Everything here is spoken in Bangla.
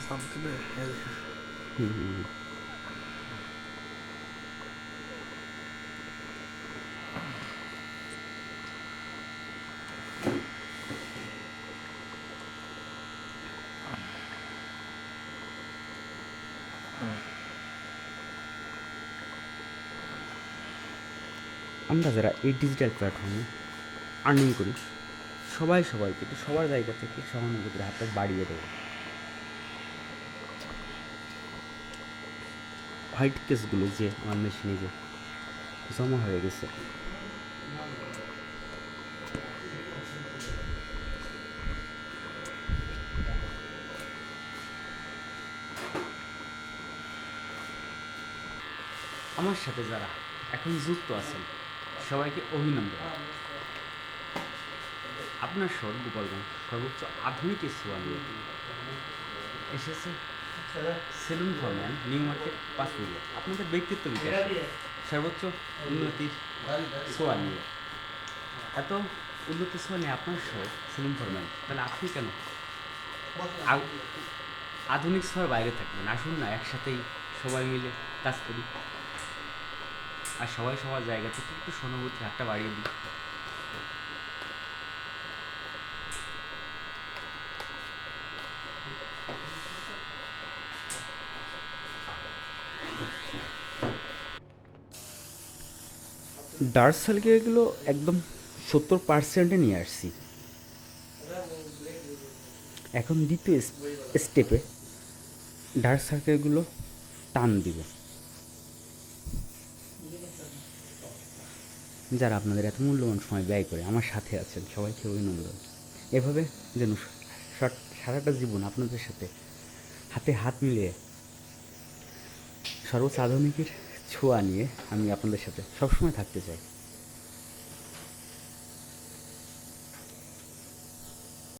সাউন্ড কিন্তু হুম হুম। আমরা যারা এই ডিজিটাল প্ল্যাটফর্মে আর্নিং করি সবাইকে একটু সবার জায়গা থেকে সহানুভূতির হাতটা বাড়িয়ে দেবো। হোয়াইট কেসগুলো যে আমার মেশিনে যে জমা হয়ে গেছে, আমার সাথে যারা এখন যুক্ত আছেন সবাইকে অভিনন্দন। আপনার শহর গোপালগঞ্জ সর্বোচ্চ আধুনিক সোয়া নিয়ে এসেছে সেলুন ফরম্যান নিউ মার্কেট পাঁচপুরিয়া। আপনাদের ব্যক্তিত্ব বিকাশ সর্বোচ্চ উন্নতির সোয়া নিয়ে, এত উন্নতি সোয়া নিয়ে আপনার শহর সেলুন ফরম্যান, তাহলে আপনি কেন আধুনিক ছোঁয়ার বাইরে থাকবেন? আসুন না একসাথেই সবাই মিলে কাজ করি, আর সবাই সবার জায়গা থেকে একটু সহানুভূতির হাতটা বাড়িয়ে দিই। ডার্ক সার্কেলগুলো একদম 70% নিয়ে আসছি। এখন দ্বিতীয় স্টেপে ডার্ক সার্কেলগুলো টান দিব। যারা আপনাদের এত মূল্যবান সময় ব্যয় করে আমার সাথে আছেন সবাইকে অভিনন্দন। এভাবে যেন সারাটা জীবন আপনাদের সাথে হাতে হাত মিলিয়ে সর্বোচ্চ আধুনিকের ছোঁয়া নিয়ে আমি আপনাদের সাথে সবসময় থাকতে চাই।